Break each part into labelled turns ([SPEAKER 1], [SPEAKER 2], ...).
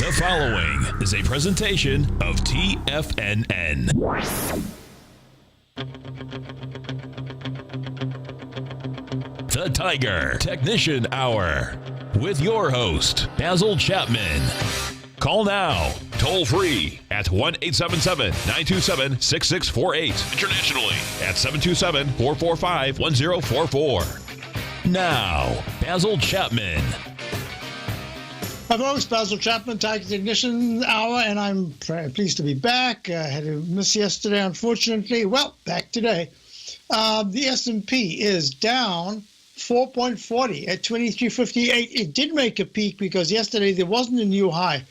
[SPEAKER 1] The following is a presentation of TFNN. The Tiger Technician Hour with your host, Basil Chapman. Call now, toll free at 1-877-927-6648. Internationally at 727-445-1044. Now, Basil Chapman.
[SPEAKER 2] Hi folks, Basil Chapman, Tiger Technician Hour, and I'm pleased to be back. I had to miss yesterday, unfortunately. Well, back today. The S&P is down 4.40 at 2358. It did make a peak because yesterday there wasn't a new high.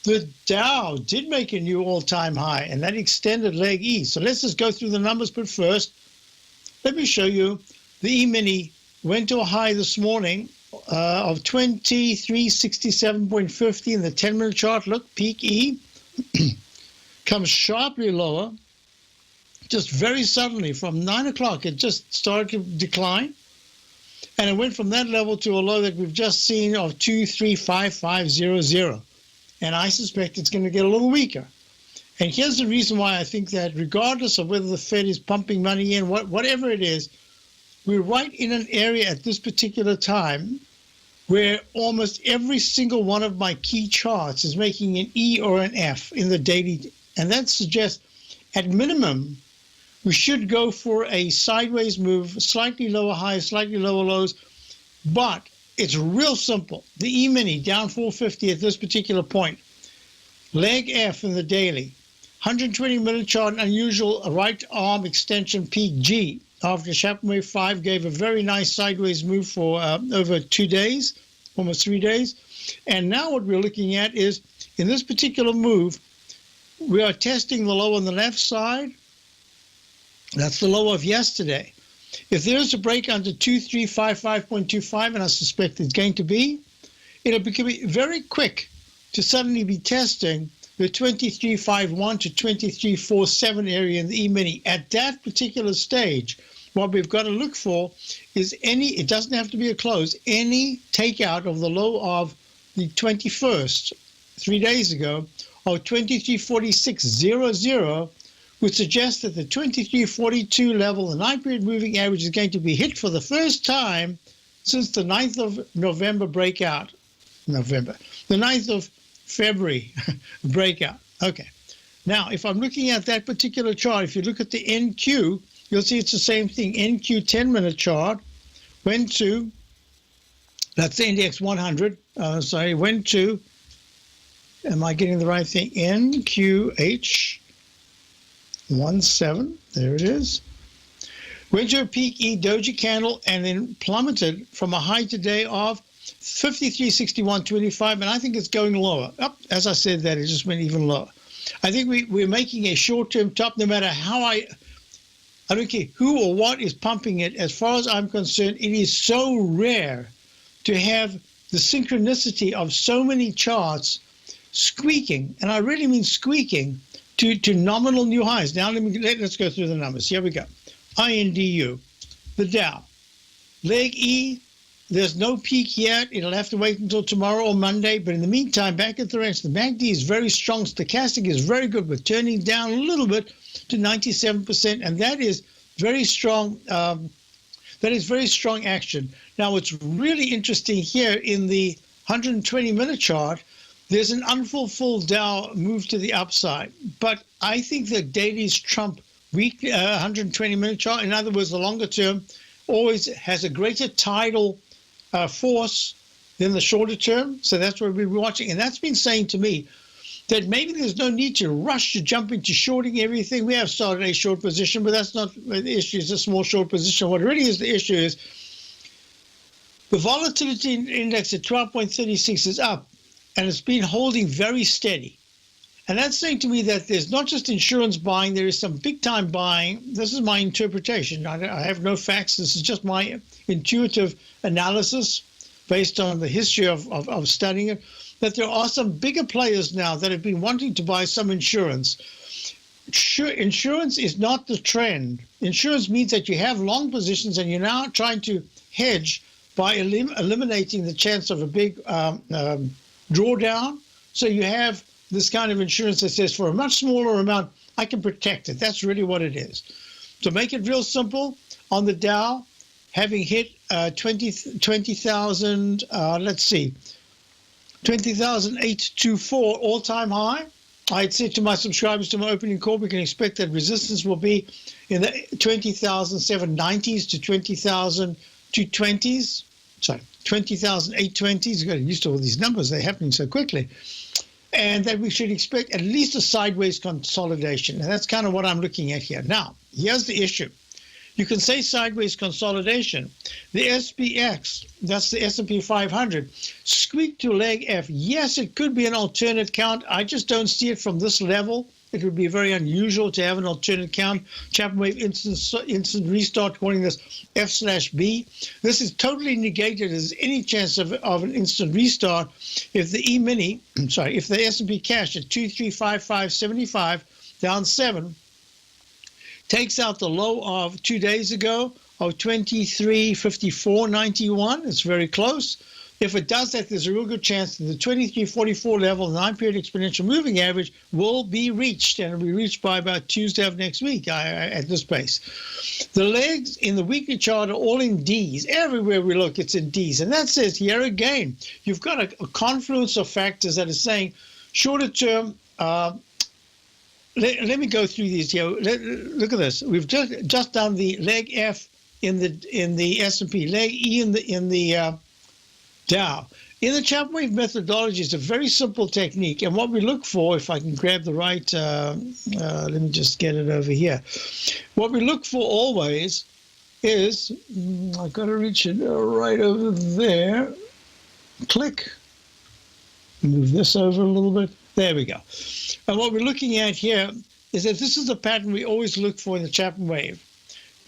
[SPEAKER 2] The Dow did make a new all-time high, and that extended leg E. So let's just go through the numbers. But first, let me show you the E-mini went to a high this morning of 2367.50 in the 10-minute chart. Look, peak E comes sharply lower, just very suddenly from 9 o'clock. It just started to decline, and it went from that level to a low that we've just seen of 235500. And I suspect it's going to get a little weaker. And here's the reason why I think that regardless of whether the Fed is pumping money in, whatever it is, we're right in an area at this particular time where almost every single one of my key charts is making an E or an F in the daily. And that suggests, at minimum, we should go for a sideways move, slightly lower highs, slightly lower lows. But it's real simple. The E-mini down 450 at this particular point. Leg F in the daily. 120-minute chart, an unusual right arm extension peak G. After Chapman Wave 5 gave a very nice sideways move for over 2 days, almost 3 days. And now what we're looking at is, in this particular move, we are testing the low on the left side. That's the low of yesterday. If there is a break under 2355.25, and I suspect it's going to be, it'll become very quick to suddenly be testing the 2351 to 2347 area in the E-mini. At that particular stage, what we've got to look for is it doesn't have to be a close, any takeout of the low of the 21st, 3 days ago, of 2346.00, would suggest that the 2342 level, the 9-period moving average, is going to be hit for the first time since the 9th of November breakout. The 9th of February breakout. Okay. Now, if I'm looking at that particular chart, if you look at the NQ, you'll see it's the same thing. NQ 10-minute chart went to, that's the index 100, went to, am I getting the right thing? NQH 17, there it is. Went to a peak E doji candle and then plummeted from a high today of 5361.25, and I think it's going lower. As I said that, it just went even lower. I think we're making a short-term top, no matter how I don't care who or what is pumping it. As far as I'm concerned, it is so rare to have the synchronicity of so many charts squeaking, and I really mean squeaking, to nominal new highs. Now let's go through the numbers. Here we go. INDU, the Dow, leg E. There's no peak yet. It'll have to wait until tomorrow or Monday. But in the meantime, back at the range, the MACD is very strong. Stochastic is very good. We're turning down a little bit to 97%, and that is very strong. That is very strong action. Now, what's really interesting here in the 120-minute chart, there's an unfulfilled Dow move to the upside. But I think the dailies trump weekly 120-minute chart. In other words, the longer term always has a greater tidal force than the shorter term. So that's what we've been watching. And that's been saying to me that maybe there's no need to rush to jump into shorting everything. We have started a short position, but that's not the issue. It's a small short position. What really is the issue is the volatility index at 12.36 is up, and it's been holding very steady. And that's saying to me that there's not just insurance buying, there is some big-time buying. This is my interpretation. I have no facts. This is just my intuitive analysis based on the history of studying it, that there are some bigger players now that have been wanting to buy some insurance. Insurance is not the trend. Insurance means that you have long positions and you're now trying to hedge by eliminating the chance of a big drawdown. So you have this kind of insurance that says for a much smaller amount, I can protect it. That's really what it is. To make it real simple, on the Dow, having hit 20,000, let's see, 20,824 all-time high, I had said to my subscribers to my opening call, we can expect that resistance will be in the 20,790s to 20,220s. Sorry, 20,820s. You got used to all these numbers; they're happening so quickly. And that we should expect at least a sideways consolidation, and that's kind of what I'm looking at here. Now, here's the issue: you can say sideways consolidation. The SPX, that's the S&P 500, squeaked to leg F. Yes, it could be an alternate count. I just don't see it from this level. It would be very unusual to have an alternate count. Chapman Wave instant restart, calling this F/B. This is totally negated as any chance of an instant restart if the E-mini, if the S&P cash at 2355.75 down 7 takes out the low of 2 days ago of 2354.91. It's very close. If it does that, there's a real good chance that the 2344 level, the 9-period exponential moving average, will be reached, and it will be reached by about Tuesday of next week at this pace. The legs in the weekly chart are all in Ds. Everywhere we look, it's in Ds. And that says, here again, you've got a confluence of factors that are saying shorter term. Let me go through these here. Look at this. We've just done the leg F in the S&P, leg E in the Dow. In the Chapman Wave methodology, it's a very simple technique. And what we look for, if I can grab the right, let me just get it over here. What we look for always is, I've got to reach it right over there. Click. Move this over a little bit. There we go. And what we're looking at here is that this is the pattern we always look for in the Chapman Wave.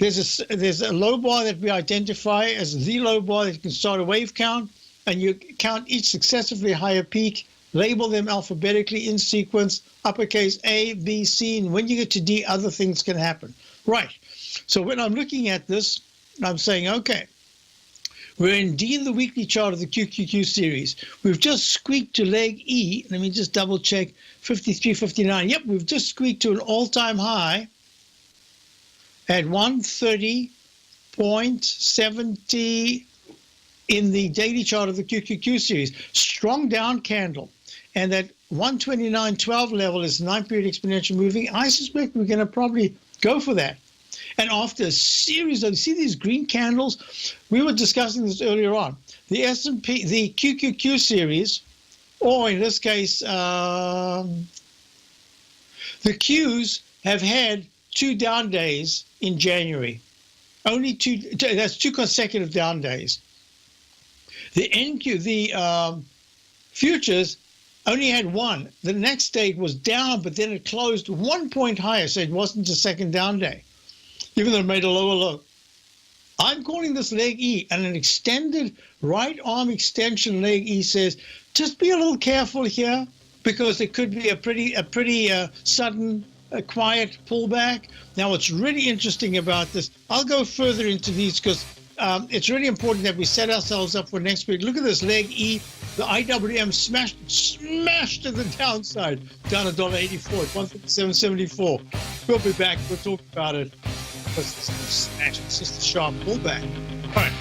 [SPEAKER 2] There's a low bar that we identify as the low bar that can start a wave count, and you count each successively higher peak, label them alphabetically in sequence, uppercase A, B, C, and when you get to D, other things can happen. Right. So when I'm looking at this, I'm saying, okay, we're in D in the weekly chart of the QQQ series. We've just squeaked to leg E. Let me just double check, 53.59. Yep, we've just squeaked to an all-time high at 130.70 in the daily chart of the QQQ series. Strong down candle. And that 129.12 level is 9-period exponential moving. I suspect we're going to probably go for that. And after a series of, see these green candles? We were discussing this earlier on. The S&P, the QQQ series, or in this case, the Qs have had 2 down days in January. Only 2, that's 2 consecutive down days. The NQ, the futures only had 1. The next day it was down, but then it closed 1 point higher, so it wasn't a second down day, even though it made a lower low. I'm calling this leg E, and an extended right arm extension leg E says, just be a little careful here, because it could be a pretty sudden, quiet pullback. Now, what's really interesting about this, I'll go further into these because it's really important that we set ourselves up for next week. Look at this leg E. The IWM smashed to the downside, down $1.84 at 157.74. We'll be back. We'll talk about it. It's just a sharp pullback. All right.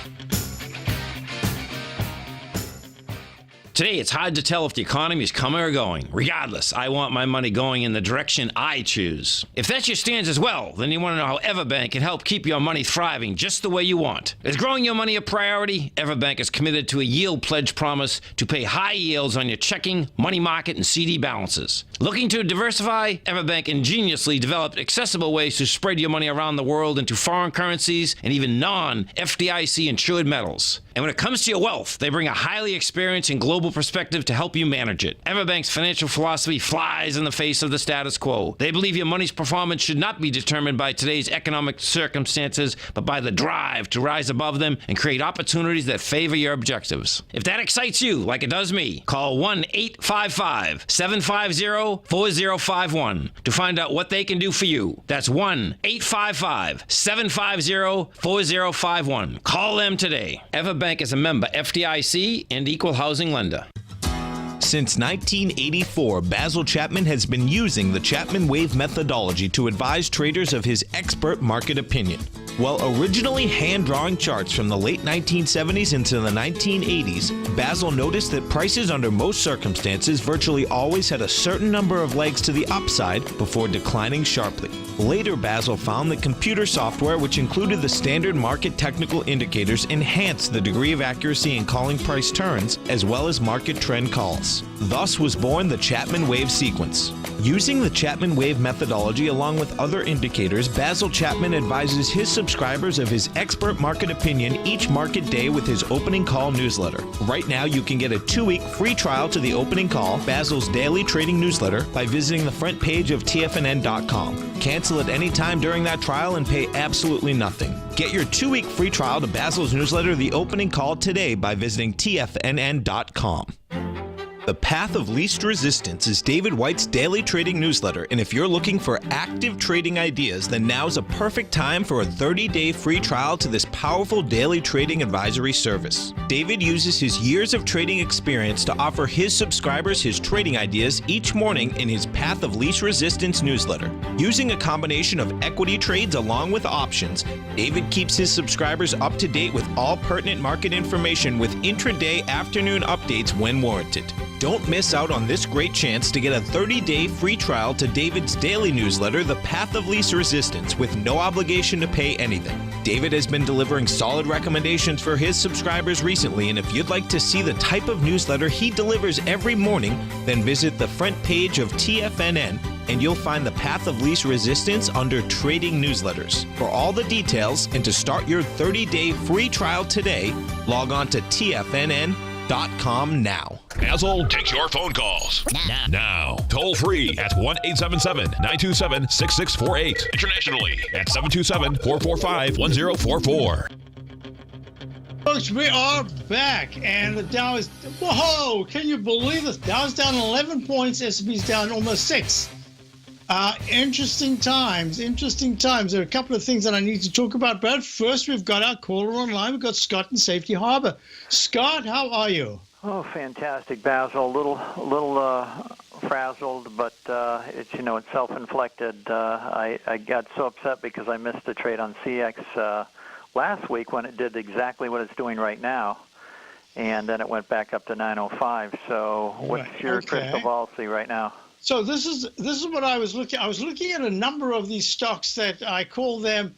[SPEAKER 3] Today, it's hard to tell if the economy is coming or going. Regardless, I want my money going in the direction I choose. If that's your stance as well, then you want to know how Everbank can help keep your money thriving just the way you want. Is growing your money a priority? Everbank is committed to a yield pledge promise to pay high yields on your checking, money market, and CD balances. Looking to diversify? Everbank ingeniously developed accessible ways to spread your money around the world into foreign currencies and even non-FDIC insured metals. And when it comes to your wealth, they bring a highly experienced and global perspective to help you manage it. Everbank's financial philosophy flies in the face of the status quo. They believe your money's performance should not be determined by today's economic circumstances, but by the drive to rise above them and create opportunities that favor your objectives. If that excites you, like it does me, call 1-855-750-4051 to find out what they can do for you. That's 1-855-750-4051. Call them today. Everbank is a member FDIC and equal housing lender.
[SPEAKER 4] Since 1984, Basil Chapman has been using the Chapman Wave methodology to advise traders of his expert market opinion. While originally hand-drawing charts from the late 1970s into the 1980s, Basil noticed that prices under most circumstances virtually always had a certain number of legs to the upside before declining sharply. Later, Basil found that computer software, which included the standard market technical indicators, enhanced the degree of accuracy in calling price turns as well as market trend calls. Thus was born the Chapman Wave sequence. Using the Chapman Wave methodology along with other indicators, Basil Chapman advises his subscribers of his expert market opinion each market day with his opening call newsletter. Right now, you can get a 2-week free trial to the opening call, Basil's daily trading newsletter, by visiting the front page of TFNN.com. Cancel at any time during that trial and pay absolutely nothing. Get your 2-week free trial to Basil's newsletter, The Opening Call, today by visiting TFNN.com. The Path of Least Resistance is David White's daily trading newsletter, and if you're looking for active trading ideas, then now's a perfect time for a 30-day free trial to this powerful daily trading advisory service. David uses his years of trading experience to offer his subscribers his trading ideas each morning in his Path of Least Resistance newsletter. Using a combination of equity trades along with options, David keeps his subscribers up to date with all pertinent market information with intraday afternoon updates when warranted. Don't miss out on this great chance to get a 30-day free trial to David's daily newsletter, The Path of Least Resistance, with no obligation to pay anything. David has been delivering solid recommendations for his subscribers recently, and if you'd like to see the type of newsletter he delivers every morning, then visit the front page of TFNN, and you'll find The Path of Least Resistance under Trading Newsletters. For all the details and to start your 30-day free trial today, log on to TFNN.com now.
[SPEAKER 1] Basil takes your phone calls. Now. Toll free at 1-877-927-6648. Internationally at 727-445-1044.
[SPEAKER 2] Folks, we are back, and the Dow is, whoa, can you believe this? Dow is down 11 points, S&P's down almost 6. Interesting times. There are a couple of things that I need to talk about, but first we've got our caller online. We've got Scott in Safety Harbor. Scott, how are you?
[SPEAKER 5] Oh, fantastic, Basil. A little frazzled, but it's it's self-inflicted. I got so upset because I missed the trade on CX last week when it did exactly what it's doing right now, and then it went back up to 905. So, what's your crystal ball see right now?
[SPEAKER 2] So this is what I was looking. I was looking at a number of these stocks that I call them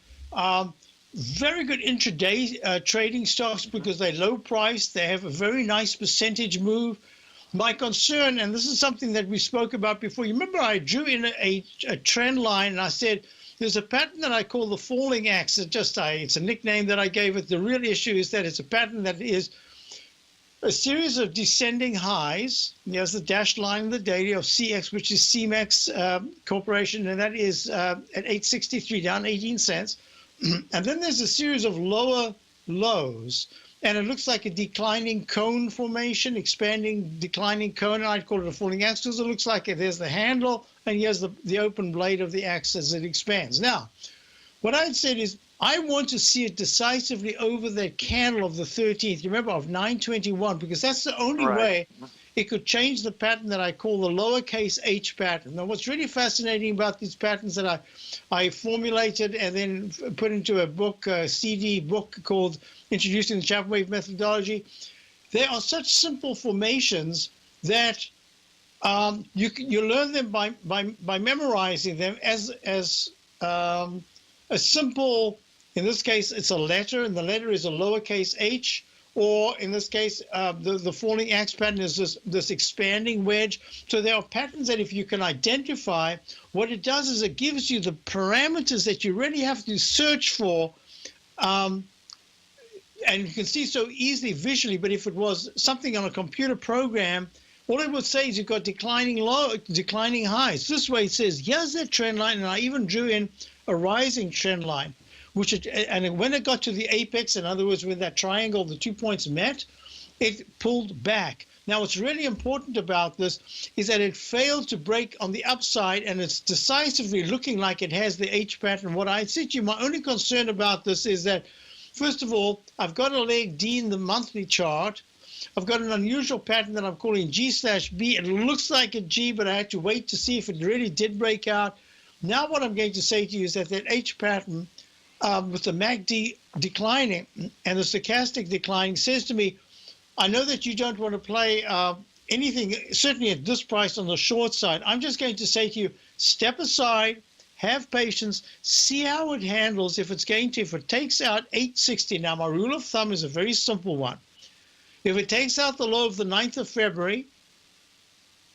[SPEAKER 2] very good intraday trading stocks because they're low priced. They have a very nice percentage move. My concern, and this is something that we spoke about before. You remember I drew in a trend line, and I said there's a pattern that I call the falling axe. It's a nickname that I gave it. The real issue is that it's a pattern that is a series of descending highs. There's the dashed line in the daily of CX, which is CMEX Corporation, and that is at 863, down 18 cents. And then there's a series of lower lows, and it looks like a declining cone formation, expanding, declining cone. I'd call it a falling axe because it looks like there's the handle, and here's the open blade of the axe as it expands. Now, what I'd said is I want to see it decisively over that candle of the 13th, remember, of 921, because that's the only way it could change the pattern that I call the lowercase h pattern. Now, what's really fascinating about these patterns that I formulated and then put into a book, a CD book called Introducing the Chapman Wave Methodology, they are such simple formations that you learn them by memorizing them as a simple, in this case, it's a letter, and the letter is a lowercase h, or in this case, the falling axe pattern is this expanding wedge. So there are patterns that if you can identify, what it does is it gives you the parameters that you really have to search for, and you can see so easily visually, but if it was something on a computer program, all it would say is you've got declining highs. This way it says, here's that trend line, and I even drew in a rising trend line, and when it got to the apex, in other words, when that triangle, the 2 points met, it pulled back. Now, what's really important about this is that it failed to break on the upside, and it's decisively looking like it has the H pattern. What I said to you, my only concern about this is that, first of all, I've got a leg D in the monthly chart, I've got an unusual pattern that I'm calling G/B. It looks like a G, but I had to wait to see if it really did break out. Now what I'm going to say to you is that H pattern with the MACD declining and the stochastic declining says to me, I know that you don't want to play anything, certainly at this price on the short side. I'm just going to say to you, step aside, have patience, see how it handles. If it takes out 860, now my rule of thumb is a very simple one. If it takes out the low of the 9th of February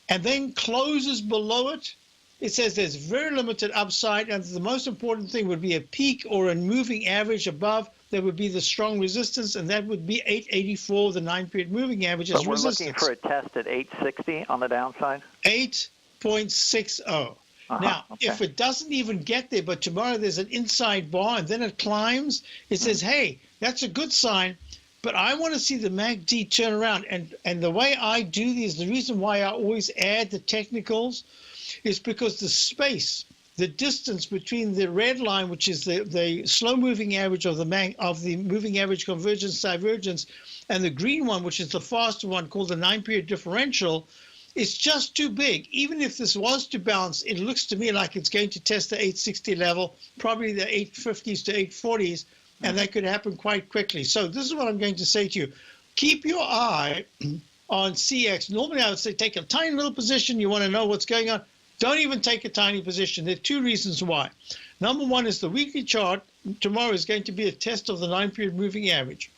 [SPEAKER 2] and then closes below it, it says there's very limited upside, and the most important thing would be a peak or a moving average above. That would be the strong resistance, and that would be 884, the 9-period moving average as resistance.
[SPEAKER 5] But we're looking for a test at 860 on the downside?
[SPEAKER 2] 8.60. Now, if it doesn't even get there, but tomorrow there's an inside bar and then it climbs, it says, hey, that's a good sign, but I want to see the MACD turn around. And the way I do these, the reason why I always add the technicals is because the space, the distance between the red line, which is the slow-moving average of the moving average convergence divergence, and the green one, which is the faster one called the 9-period differential, is just too big. Even if this was to bounce, it looks to me like it's going to test the 860 level, probably the 850s to 840s, and that could happen quite quickly. So this is what I'm going to say to you. Keep your eye on CX. Normally I would say take a tiny little position. You want to know what's going on. Don't even take a tiny position. There are two reasons why. Number one is the weekly chart tomorrow is going to be a test of the 9-period moving average.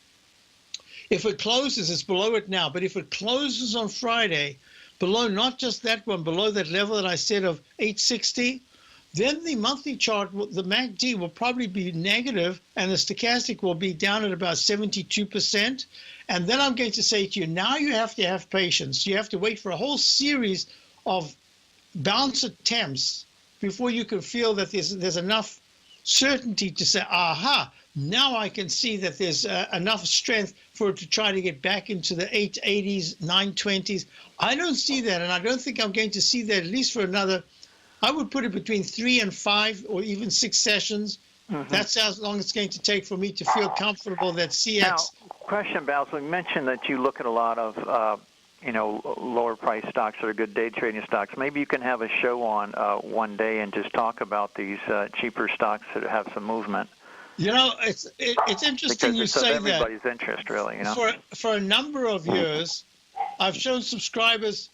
[SPEAKER 2] If it closes, it's below it now. But if it closes on Friday, below not just that one, below that level that I said of 860, then the monthly chart, the MACD will probably be negative and the stochastic will be down at about 72%. And then I'm going to say to you, now you have to have patience. You have to wait for a whole series of bounce attempts before you can feel that there's enough certainty to say, aha, now I can see that there's enough strength for it to try to get back into the 880s, 920s. I don't see that, and I don't think I'm going to see that at least for another, I would put it between 3 and 5 or even 6 sessions. That's how long it's going to take for me to feel comfortable that CX.
[SPEAKER 5] Now, question, Basil, you mentioned that you look at a lot of lower price stocks that are good day trading stocks. Maybe you can have a show on one day and just talk about these cheaper stocks that have some movement.
[SPEAKER 2] You know, it's interesting you say that.
[SPEAKER 5] Because it's everybody's interest, really. You know,
[SPEAKER 2] for a number of years, I've shown subscribers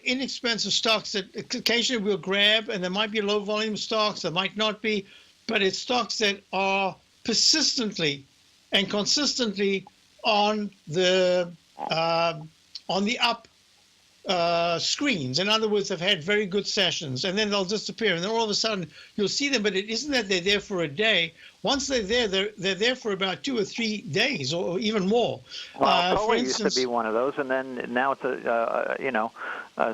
[SPEAKER 2] inexpensive stocks that occasionally we'll grab, and there might be low volume stocks, there might not be, but it's stocks that are persistently and consistently on the up screens. In other words, they've had very good sessions, and then they'll disappear, and then all of a sudden you'll see them. But it isn't that they're there for a day. Once they're there for about 2 or 3 days, or even more.
[SPEAKER 5] Well, Cola used to be one of those, and then now it's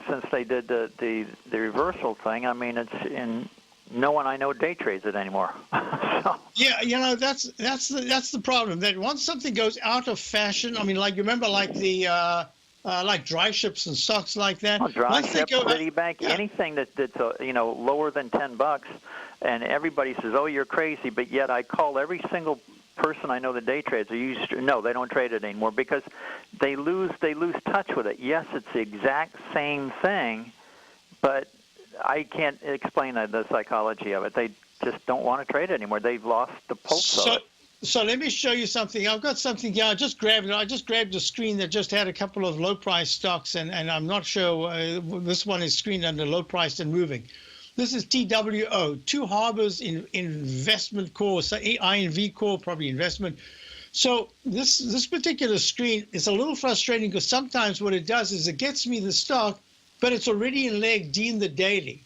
[SPEAKER 5] since they did the reversal thing. I mean, it's in. No one I know day trades it anymore. So.
[SPEAKER 2] Yeah, that's the problem. That once something goes out of fashion, I mean, like you remember, like the like dry ships and stocks like that.
[SPEAKER 5] Well, dry ships, Citibank, anything that's lower than $10, and everybody says, "Oh, you're crazy," but yet I call every single person I know that day trades. No, they don't trade it anymore because they lose touch with it. Yes, it's the exact same thing, but I can't explain the psychology of it. They just don't want to trade it anymore. They've lost the pulse of it.
[SPEAKER 2] So let me show you something. I've got something here. I just grabbed a screen that just had a couple of low-price stocks, and I'm not sure this one is screened under low-priced and moving. This is TWO, Two Harbors Investment Corp, so INV Corp, probably investment. So this particular screen is a little frustrating because sometimes what it does is it gets me the stock, but it's already in leg D in the daily.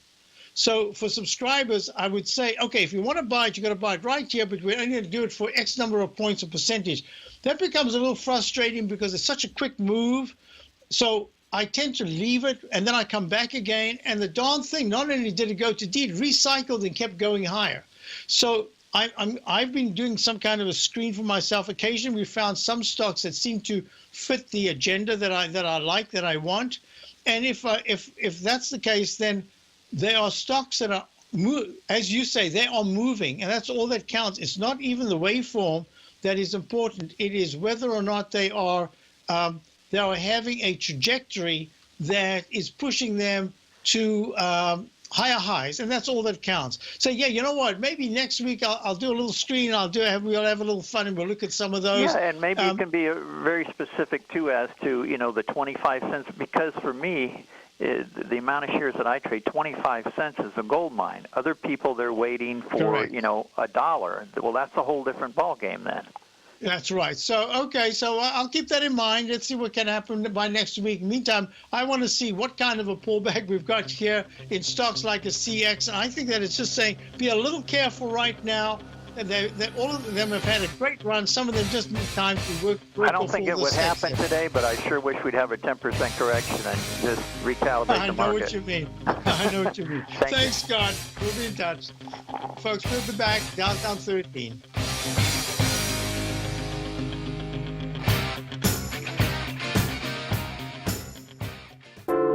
[SPEAKER 2] So for subscribers, I would say, okay, if you want to buy it, you got to buy it right here, but we're only going to do it for X number of points or percentage. That becomes a little frustrating because it's such a quick move. So I tend to leave it, and then I come back again, and the darn thing, not only did it go to D, it recycled and kept going higher. So I've been doing some kind of a screen for myself. Occasionally we found some stocks that seem to fit the agenda that I like, that I want. And if that's the case, then there are stocks that are, as you say, they are moving, and that's all that counts. It's not even the waveform that is important. It is whether or not they are they are having a trajectory that is pushing them to higher highs, and that's all that counts. So yeah, you know what? Maybe next week I'll do a little screen. We'll have a little fun, and we'll look at some of those.
[SPEAKER 5] Yeah, and maybe you can be very specific too as to the 25 cents, because for me, the amount of shares that I trade, 25 cents is a gold mine. Other people, they're waiting for
[SPEAKER 2] Correct.
[SPEAKER 5] $1. Well, that's a whole different ball game then.
[SPEAKER 2] That's right. So, okay, so I'll keep that in mind. Let's see what can happen by next week. Meantime, I want to see what kind of a pullback we've got here in stocks like a CX. And I think that it's just saying be a little careful right now. All of them have had a great run. Some of them just need time to work
[SPEAKER 5] I don't think it would happen today, but I sure wish we'd have a 10% correction and just recalibrate
[SPEAKER 2] I
[SPEAKER 5] the
[SPEAKER 2] know
[SPEAKER 5] market.
[SPEAKER 2] what you mean. I know what you mean. Thanks, Scott. We'll be in touch. Folks, we'll be back. Downtown 13.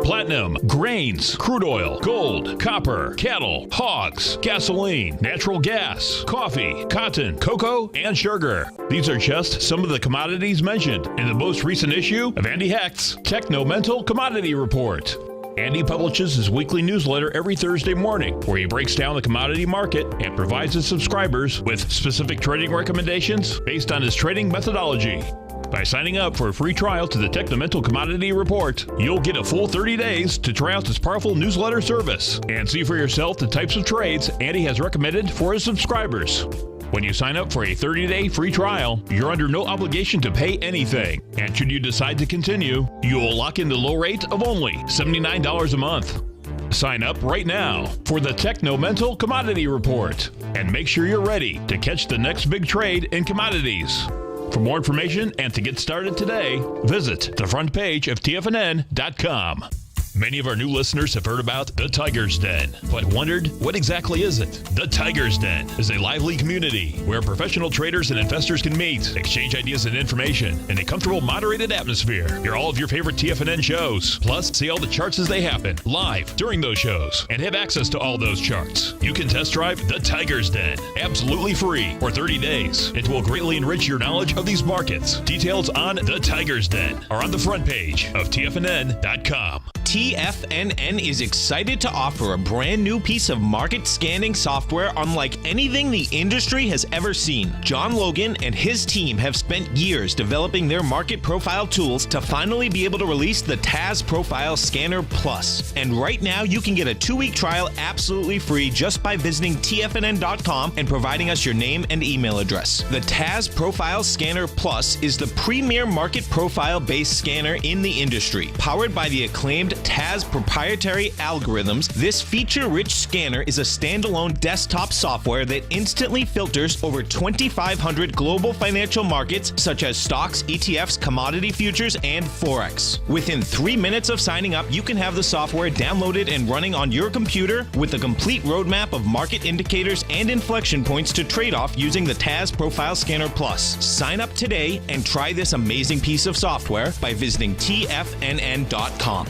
[SPEAKER 1] Platinum, grains, crude oil, gold, copper, cattle, hogs, gasoline, natural gas, coffee, cotton, cocoa, and sugar. These are just some of the commodities mentioned in the most recent issue of Andy Hecht's Techno-Mental Commodity Report. Andy publishes his weekly newsletter every Thursday morning, where he breaks down the commodity market and provides his subscribers with specific trading recommendations based on his trading methodology. By signing up for a free trial to the Techno-Mental Commodity Report, you'll get a full 30 days to try out this powerful newsletter service and see for yourself the types of trades Andy has recommended for his subscribers. When you sign up for a 30-day free trial, you're under no obligation to pay anything. And should you decide to continue, you will lock in the low rate of only $79 a month. Sign up right now for the Techno-Mental Commodity Report and make sure you're ready to catch the next big trade in commodities. For more information and to get started today, visit the front page of TFNN.com. Many of our new listeners have heard about the Tiger's Den, but wondered, what exactly is it? The Tiger's Den is a lively community where professional traders and investors can meet, exchange ideas and information in a comfortable, moderated atmosphere. Hear all of your favorite TFNN shows, plus see all the charts as they happen, live during those shows, and have access to all those charts. You can test drive the Tiger's Den, absolutely free, for 30 days. It will greatly enrich your knowledge of these markets. Details on the Tiger's Den are on the front page of TFNN.com.
[SPEAKER 4] TFNN is excited to offer a brand new piece of market scanning software unlike anything the industry has ever seen. John Logan and his team have spent years developing their market profile tools to finally be able to release the TAS Profile Scanner Plus. And right now you can get a 2-week trial absolutely free just by visiting TFNN.com and providing us your name and email address. The TAS Profile Scanner Plus is the premier market profile-based scanner in the industry. Powered by the acclaimed TAS proprietary algorithms, this feature-rich scanner is a standalone desktop software that instantly filters over 2,500 global financial markets such as stocks, ETFs, commodity futures, and Forex. Within 3 minutes of signing up, you can have the software downloaded and running on your computer with a complete roadmap of market indicators and inflection points to trade off using the TAS Profile Scanner Plus. Sign up today and try this amazing piece of software by visiting TFNN.com.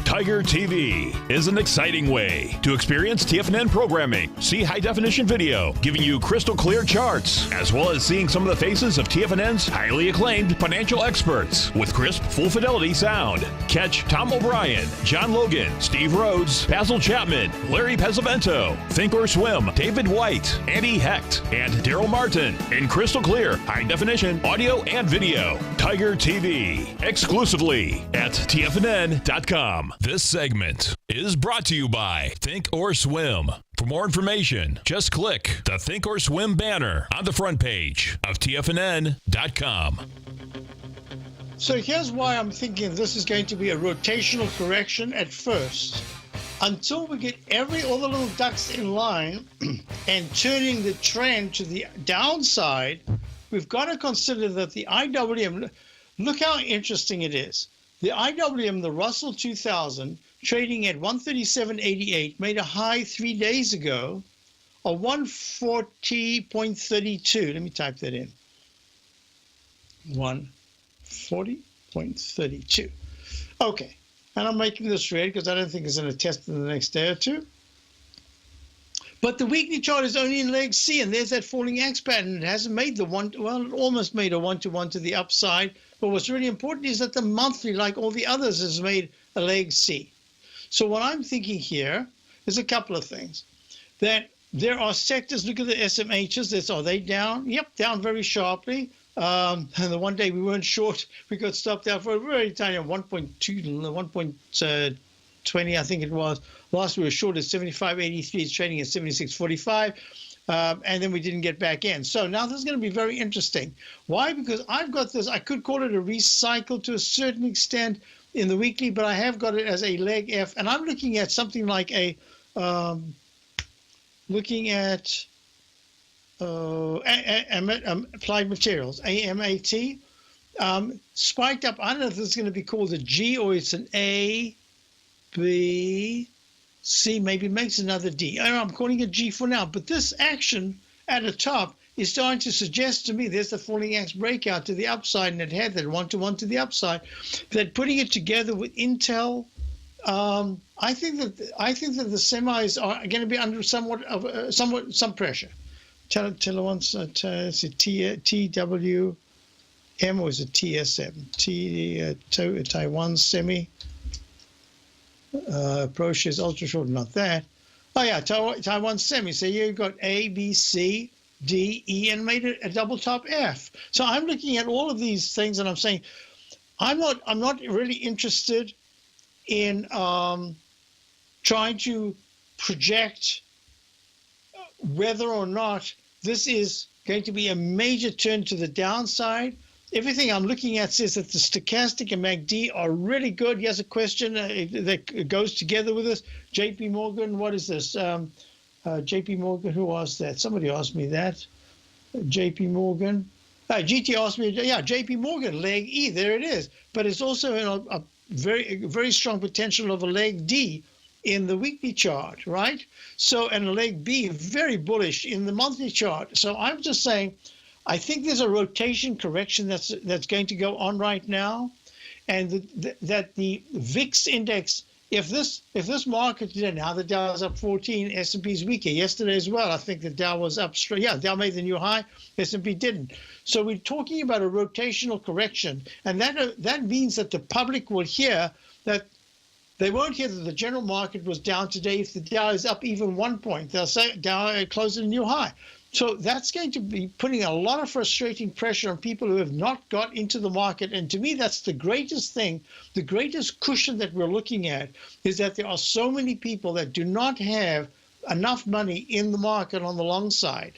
[SPEAKER 1] Tiger TV is an exciting way to experience TFNN programming. See high-definition video giving you crystal clear charts, as well as seeing some of the faces of TFNN's highly acclaimed financial experts with crisp, full-fidelity sound. Catch Tom O'Brien, John Logan, Steve Rhodes, Basil Chapman, Larry Pesavento, Think or Swim, David White, Andy Hecht, and Daryl Martin in crystal clear, high-definition audio and video. Tiger TV, exclusively at TFNN.com. This segment is brought to you by Think or Swim. For more information, just click the Think or Swim banner on the front page of TFNN.com.
[SPEAKER 2] So here's why I'm thinking this is going to be a rotational correction at first. Until we get all the little ducks in line and turning the trend to the downside, we've got to consider that the IWM, look how interesting it is. The IWM, the Russell 2000, trading at 137.88, made a high 3 days ago of 140.32. Let me type that in. 140.32. Okay, and I'm making this red because I don't think it's going to test in the next day or two. But the weekly chart is only in leg C, and there's that falling axe pattern. It hasn't made the one, well, it almost made a one-to-one to the upside, But what's really important is that the monthly, like all the others, has made a leg C. So what I'm thinking here is a couple of things. That there are sectors, look at the SMHs, are they down? Yep, down very sharply. And the one day we weren't short, we got stopped out for a very tiny 1.2, 1.20, I think it was. Last we were short at 75.83, it's trading at 76.45. And then we didn't get back in. So now this is going to be very interesting. Why? Because I've got this, I could call it a recycle to a certain extent in the weekly, but I have got it as a leg F. And I'm looking at something like a, applied materials, AMAT, spiked up. I don't know if this is going to be called a G or it's an A, B, C, maybe makes another D. I'm calling it G for now. But this action at the top is starting to suggest to me there's the falling axe breakout to the upside, and it had that 1-to-1 to the upside. That putting it together with Intel, I think that the semis are going to be under some pressure. Tell once, it's a TWM or is it TSM? Taiwan semi. Pro shares ultra short, not that. Oh yeah, Taiwan semi. So you've got A, B, C, D, E, and made it a double top F. So I'm looking at all of these things, and I'm saying, I'm not really interested in trying to project whether or not this is going to be a major turn to the downside. Everything I'm looking at says that the stochastic and MACD are really good. Here's a question that goes together with this. JP Morgan, what is this? JP Morgan, who asked that? Somebody asked me that. JP Morgan. GT asked me, yeah, JP Morgan, leg E, there it is. But it's also a very strong potential of a leg D in the weekly chart, right? So, and a leg B, very bullish in the monthly chart. So I'm just saying, I think there's a rotation correction that's going to go on right now, and that the VIX index, if this market today, now the Dow is up 14, S&P's weaker. Yesterday as well, I think the Dow was up straight. Yeah, Dow made the new high, S&P didn't. So we're talking about a rotational correction, and that means that the public will hear that. They won't hear that the general market was down today. If the Dow is up even 1 point, they'll say Dow closed at a new high. So that's going to be putting a lot of frustrating pressure on people who have not got into the market. And to me, that's the greatest thing, the greatest cushion that we're looking at is that there are so many people that do not have enough money in the market on the long side.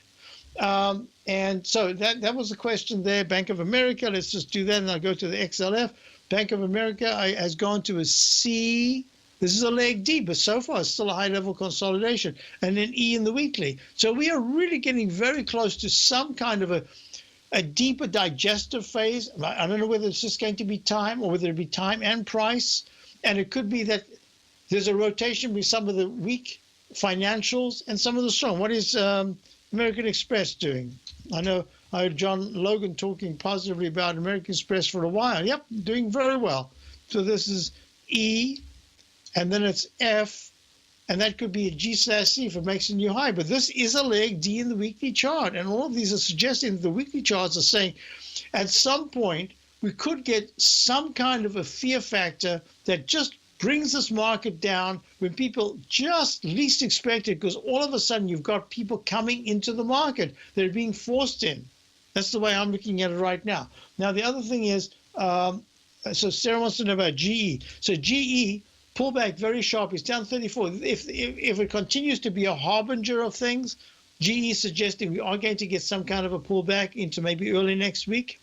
[SPEAKER 2] And so that was the question there. Bank of America, let's just do that, and I'll go to the XLF. Bank of America has gone to a C. This is a leg D, but so far it's still a high-level consolidation. And then E in the weekly. So we are really getting very close to some kind of a deeper digestive phase. I don't know whether it's just going to be time or whether it be time and price. And it could be that there's a rotation with some of the weak financials and some of the strong. What is American Express doing? I know I heard John Logan talking positively about American Express for a while. Yep, doing very well. So this is E, and then it's F, and that could be a G/C if it makes a new high. But this is a leg D in the weekly chart, and all of these are suggesting that the weekly charts are saying at some point we could get some kind of a fear factor that just brings this market down when people just least expect it, because all of a sudden you've got people coming into the market. They're being forced in. That's the way I'm looking at it right now. Now, the other thing is, so Sarah wants to know about GE. So GE pulled back very sharp. It's down 34. If it continues to be a harbinger of things, GE is suggesting we are going to get some kind of a pullback into maybe early next week.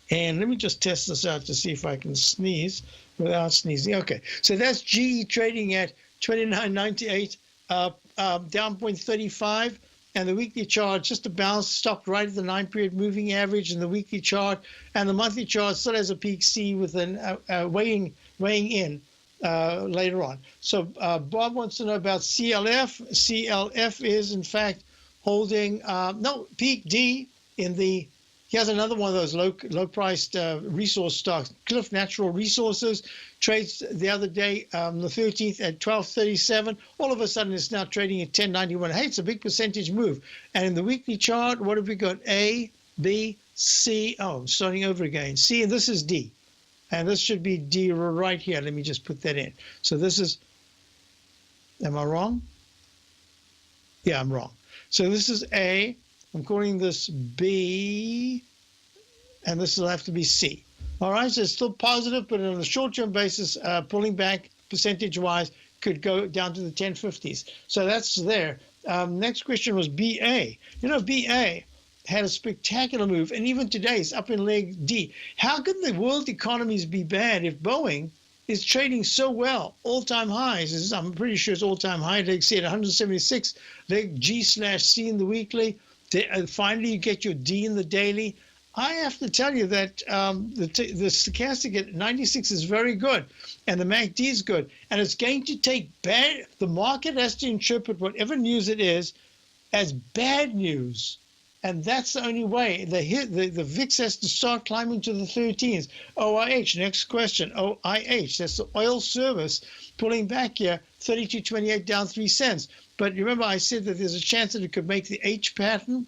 [SPEAKER 2] And let me just test this out to see if I can sneeze without sneezing. Okay, so that's GE trading at 29.98, down 0.35. And the weekly chart, just a bounce, stopped right at the 9-period moving average in the weekly chart. And the monthly chart still has a peak C with an weighing in later on. So Bob wants to know about CLF. CLF is, in fact, holding, peak D in the, he has another one of those low-priced resource stocks. Cliff Natural Resources trades the other day, the 13th at 12.37. All of a sudden, it's now trading at 10.91. Hey, it's a big percentage move. And in the weekly chart, what have we got? A, B, C. Oh, starting over again. C, and this is D. And this should be D right here. Let me just put that in. So this is, am I wrong? Yeah, I'm wrong. So this is A. I'm calling this B. And this will have to be C. All right, so it's still positive, but on a short-term basis, pulling back percentage-wise could go down to the 1050s. So that's there. Next question was BA. You know, BA had a spectacular move, and even today it's up in leg D. How can the world economies be bad if Boeing is trading so well? All-time highs. I'm pretty sure it's all-time high. Leg C at 176. Leg G/C in the weekly. Finally, you get your D in the daily. I have to tell you that the stochastic at 96 is very good, and the MACD is good, and it's going to take bad. The market has to interpret whatever news it is as bad news, and that's the only way. The VIX has to start climbing to the 13s. OIH, next question. OIH, that's the oil service pulling back here, 32.28 down 3 cents. But remember, I said that there's a chance that it could make the H pattern.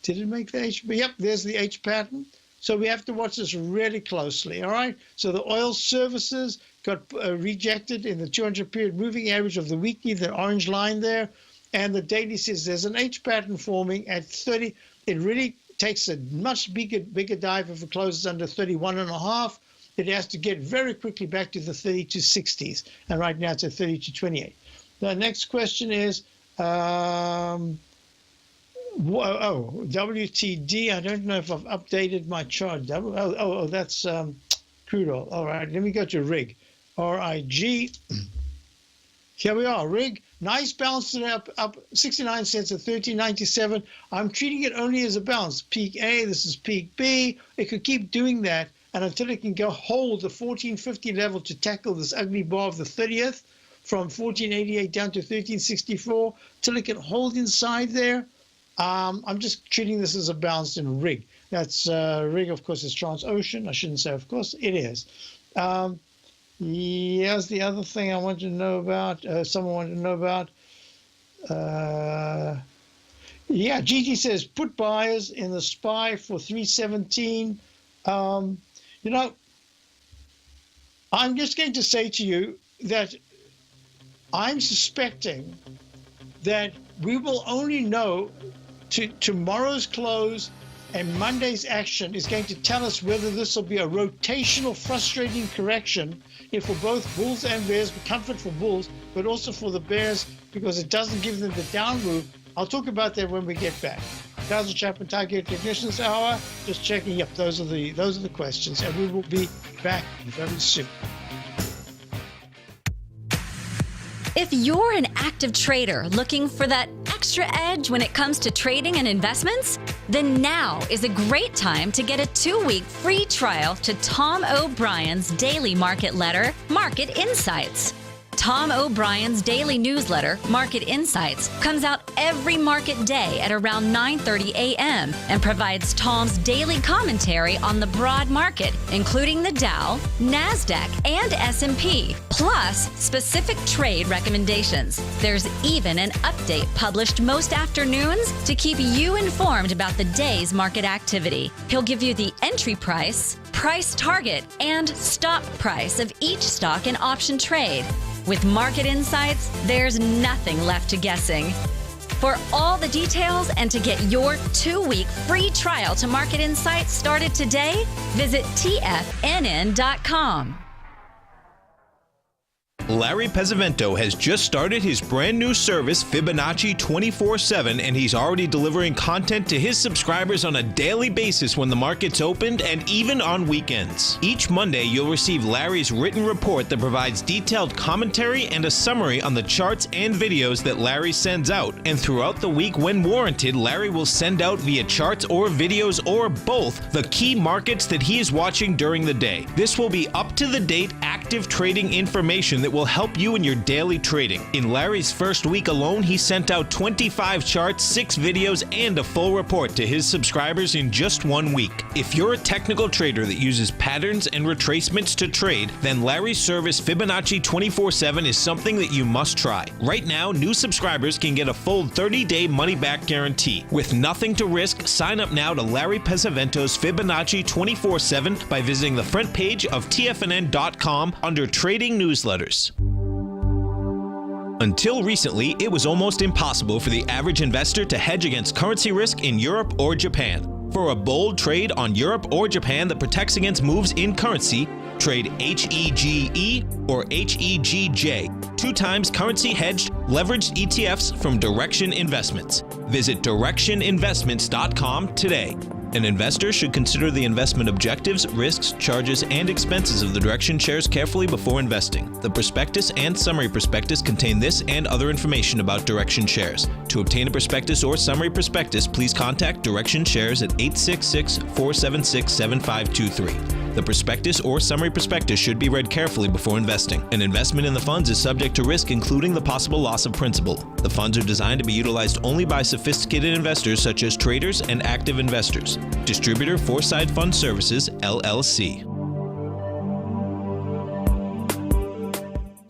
[SPEAKER 2] Did it make the H? Yep, there's the H pattern. So we have to watch this really closely, all right? So the oil services got rejected in the 200-period moving average of the weekly, the orange line there, and the daily says there's an H pattern forming at 30. It really takes a much bigger dive if it closes under 31.5. It has to get very quickly back to the 32.60s, and right now it's at 32.28. The next question is, WTD. I don't know if I've updated my chart. That's crude oil. All right, let me go to RIG. RIG. Here we are, RIG. Nice bounce today, up 69 cents at 13.97. I'm treating it only as a bounce. Peak A, this is peak B. It could keep doing that, and until it can go hold the 1450 level to tackle this ugly bar of the 30th from 1488 down to 1364, till it can hold inside there. I'm just treating this as a bounce in RIG. That's RIG, of course, is Transocean. I shouldn't say, of course, it is. Here's the other thing I want to know about. Someone wanted to know about. Yeah, GT says put buyers in the SPY for 317. You know, I'm just going to say to you that I'm suspecting that we will only know tomorrow's close, and Monday's action is going to tell us whether this will be a rotational, frustrating correction for both bulls and bears, comfort for bulls, but also for the bears because it doesn't give them the down move. I'll talk about that when we get back. Basil Chapman, Target Technicians Hour. Just checking. Yep, those are the questions, and we will be back very soon.
[SPEAKER 6] If you're an active trader looking for that extra edge when it comes to trading and investments, then now is a great time to get a 2-week free trial to Tom O'Brien's daily market letter, Market Insights. Tom O'Brien's daily newsletter, Market Insights, comes out every market day at around 9:30 a.m. and provides Tom's daily commentary on the broad market, including the Dow, NASDAQ, and S&P, plus specific trade recommendations. There's even an update published most afternoons to keep you informed about the day's market activity. He'll give you the entry price, price target, and stop price of each stock and option trade. With Market Insights, there's nothing left to guessing. For all the details and to get your 2-week free trial to Market Insights started today, visit TFNN.com.
[SPEAKER 4] Larry Pesavento has just started his brand new service, Fibonacci 24/7, and he's already delivering content to his subscribers on a daily basis when the market's opened and even on weekends. Each Monday, you'll receive Larry's written report that provides detailed commentary and a summary on the charts and videos that Larry sends out. And throughout the week, when warranted, Larry will send out via charts or videos or both the key markets that he is watching during the day. This will be up-to-the-date active trading information that will will help you in your daily trading. In Larry's first week alone, he sent out 25 charts, 6 videos, and a full report to his subscribers in just 1 week. If you're a technical trader that uses patterns and retracements to trade, then Larry's service Fibonacci 24/7 is something that you must try. Right now, new subscribers can get a full 30-day money-back guarantee. With nothing to risk, sign up now to Larry Pesavento's Fibonacci 24/7 by visiting the front page of TFNN.com under Trading Newsletters. Until recently, it was almost impossible for the average investor to hedge against currency risk in Europe or Japan. For a bold trade on Europe or Japan that protects against moves in currency, trade HEGE or HEGJ, 2 times currency hedged leveraged ETFs from Direction Investments. Visit directioninvestments.com today. An investor should consider the investment objectives, risks, charges, and expenses of the Direction shares carefully before investing. The prospectus and summary prospectus contain this and other information about Direction shares. To obtain a prospectus or summary prospectus, please contact Direction Shares at 866-476-7523. The prospectus or summary prospectus should be read carefully before investing. An investment in the funds is subject to risk, including the possible loss of principal. The funds are designed to be utilized only by sophisticated investors such as traders and active investors. Distributor Foreside Fund Services, LLC.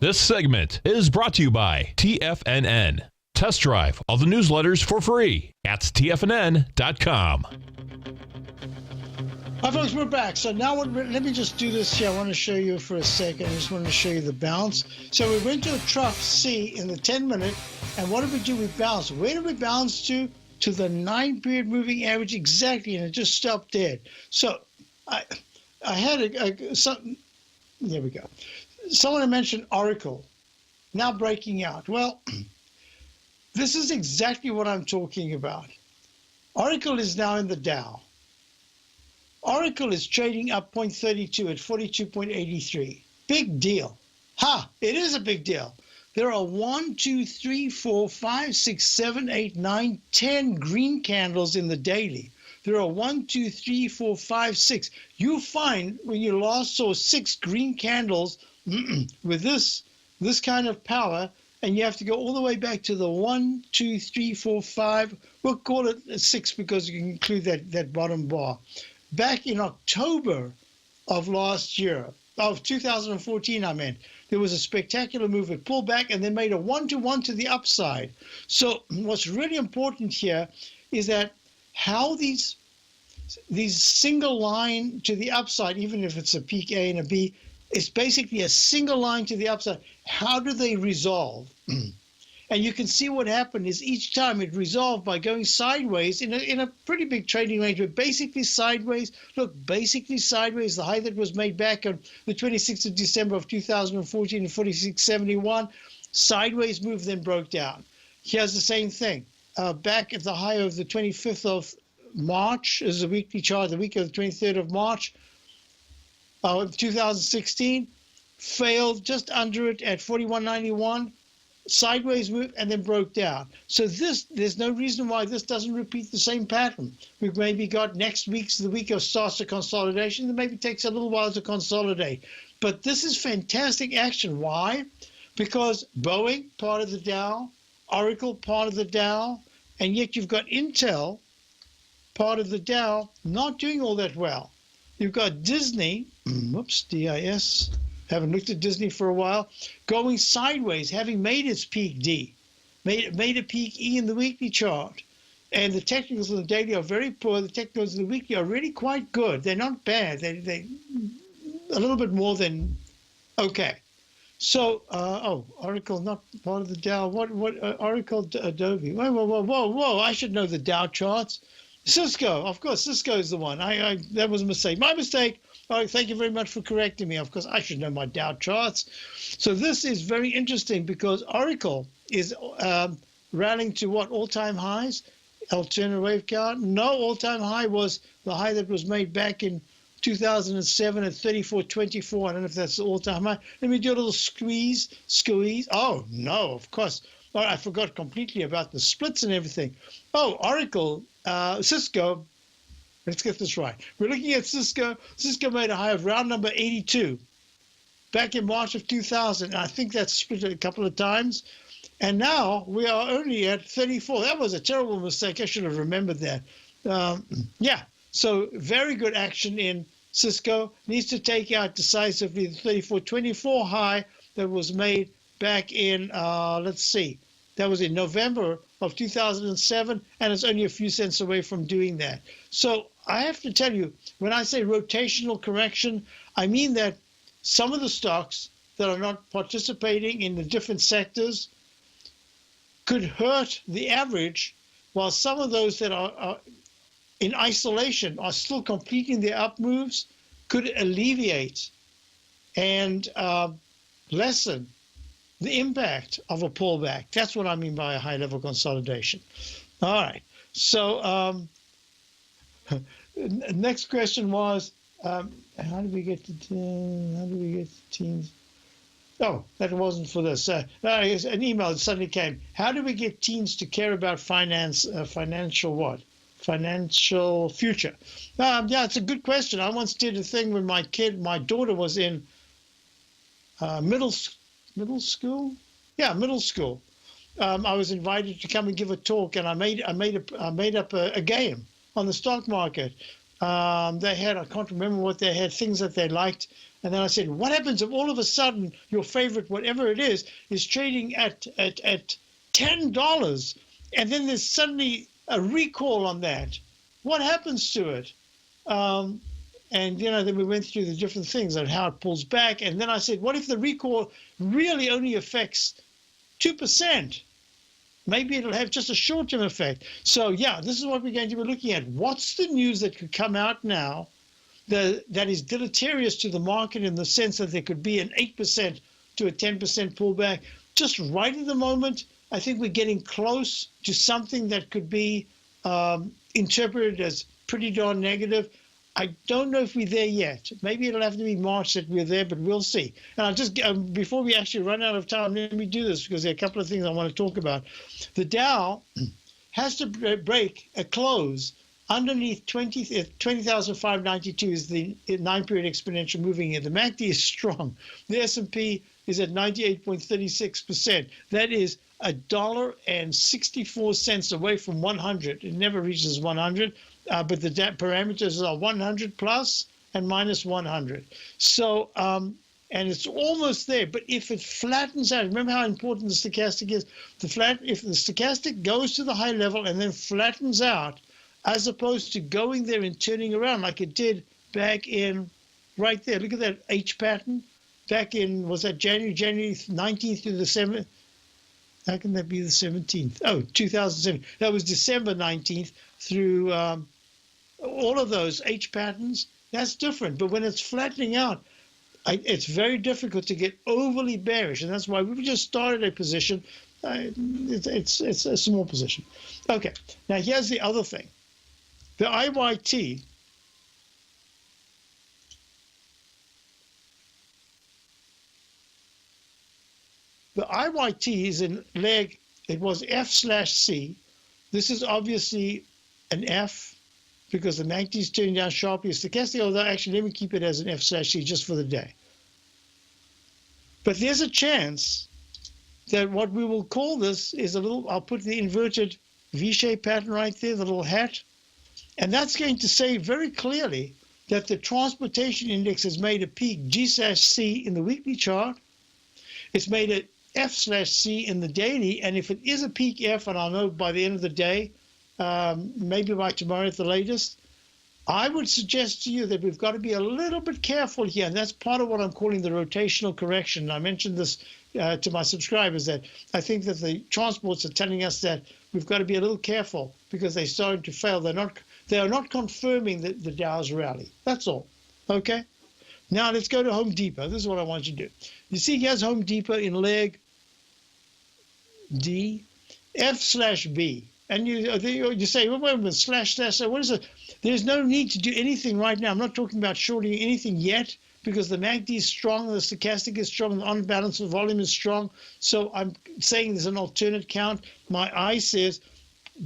[SPEAKER 1] This segment is brought to you by TFNN. Test drive all the newsletters for free at TFNN.com.
[SPEAKER 2] Hi folks, we're back. So now let me just do this here. I want to show you for a second. I just want to show you the bounce. So we went to a trough C in the 10-minute, and what did we do? We bounced. Where did we bounce to? To the 9-period moving average exactly, and it just stopped dead. So I had something. There we go. Someone had mentioned Oracle now breaking out. Well, this is exactly what I'm talking about. Oracle is now in the Dow. Oracle is trading up 0.32 at 42.83. Big deal. It is a big deal. There are 1, 2, 3, 4, 5, 6, 7, 8, 9, 10 green candles in the daily. There are 1, 2, 3, 4, 5, 6. You find when you last saw 6 green candles with this kind of power, and you have to go all the way back to the 1, 2, 3, 4, 5. We'll call it 6 because you can include that bottom bar. Back in October of last year, of 2014, I meant, there was a spectacular move. It pulled back and then made a 1-to-1 to the upside. So what's really important here is that how these single line to the upside, even if it's a peak A and a B, it's basically a single line to the upside. How do they resolve? And you can see what happened is each time it resolved by going sideways in a pretty big trading range, but basically sideways. Look, basically sideways. The high that was made back on the 26th of December of 2014 at 46.71, sideways move, then broke down. Here's the same thing. Back at the high of the 25th of March is the weekly chart, the week of the 23rd of March of 2016, failed just under it at 41.91. Sideways move and then broke down. So there's no reason why this doesn't repeat the same pattern. We've maybe got next week's the week of starts a consolidation that maybe takes a little while to consolidate. But this is fantastic action. Why? Because Boeing, part of the Dow, Oracle, part of the Dow, and yet you've got Intel, part of the Dow, not doing all that well. You've got Disney, DIS, haven't looked at Disney for a while, going sideways, having made its peak D, made a peak E in the weekly chart. And the technicals in the daily are very poor. The technicals in the weekly are really quite good. They're not bad. They a little bit more than okay. So, Oracle, not part of the Dow. What Oracle, Adobe. Whoa. I should know the Dow charts. Cisco, of course, Cisco is the one. That was a mistake. My mistake. All right, thank you very much for correcting me. Of course, I should know my Dow charts. So this is very interesting because Oracle is rallying to what, all-time highs? Alternative wave count? No, all-time high was the high that was made back in 2007 at 34.24. I don't know if that's the all-time high. Let me do a little squeeze. Oh, no, of course. Oh, I forgot completely about the splits and everything. Oh, Oracle, Cisco. Let's get this right. We're looking at Cisco. Cisco made a high of round number 82. back in March of 2000. I think that's split a couple of times. And now we are only at 34. That was a terrible mistake. I should have remembered that. Yeah, so very good action in Cisco. Needs to take out decisively the 34.24 high that was made back in, let's see, that was in November of 2007, and it's only a few cents away from doing that. So I have to tell you, when I say rotational correction, I mean that some of the stocks that are not participating in the different sectors could hurt the average, while some of those that are in isolation are still completing their up moves could alleviate and lessen the impact of a pullback. That's what I mean by a high-level consolidation. All right. So next question was, how did we get to teams? Oh, that wasn't for this. An email that suddenly came. How do we get teens to care about financial what? Financial future. Yeah, it's a good question. I once did a thing when my daughter was in middle school. Yeah, middle school. I was invited to come and give a talk, and I made up a game on the stock market. They had, I can't remember what they had, things that they liked. And then I said, what happens if all of a sudden your favorite, whatever it is trading at $10, and then there's suddenly a recall on that? What happens to it? And, then we went through the different things and how it pulls back. And then I said, what if the recall really only affects 2%? Maybe it'll have just a short-term effect. So, yeah, this is what we're going to be looking at. What's the news that could come out now that is deleterious to the market, in the sense that there could be an 8% to a 10% pullback? Just right at the moment, I think we're getting close to something that could be interpreted as pretty darn negative. I don't know if we're there yet. Maybe it'll have to be March that we're there, but we'll see. And I'll just, before we actually run out of time, let me do this, because there are a couple of things I want to talk about. The Dow has to break a close underneath 20,592 is the 9-period exponential moving in. The MACD is strong. The S&P is at 98.36%. That is $1.64 away from 100. It never reaches 100. But the parameters are 100 plus and minus 100. So, and it's almost there. But if it flattens out, remember how important the stochastic is? If the stochastic goes to the high level and then flattens out, as opposed to going there and turning around like it did back in, right there. Look at that H pattern. Back in, was that January 19th to the 7th? How can that be the 17th? Oh, 2007. That was December 19th through all of those H patterns. That's different. But when it's flattening out, it's very difficult to get overly bearish. And that's why we just started a position. It's a small position. Okay. Now, here's the other thing. The IYT is in leg, it was F/C. This is obviously an F because the MACD is turning down sharply. Stochastic, although actually let me keep it as an F/C just for the day. But there's a chance that what we will call this is a little, I'll put the inverted V-shaped pattern right there, the little hat. And that's going to say very clearly that the transportation index has made a peak G/C in the weekly chart. It's made an F/C in the daily. And if it is a peak F, and I'll know by the end of the day, maybe by tomorrow at the latest, I would suggest to you that we've got to be a little bit careful here. And that's part of what I'm calling the rotational correction. I mentioned this to my subscribers, that I think that the transports are telling us that we've got to be a little careful because they're starting to fail. They are not confirming the Dow's rally. That's all. Okay? Now let's go to Home Depot. This is what I want you to do. You see here's Home Depot in leg D, F/B. And you say, well, wait a minute, slash. So what is it? There's no need to do anything right now. I'm not talking about shorting anything yet because the MACD is strong, the stochastic is strong, the on-balance volume is strong. So I'm saying there's an alternate count. My eye says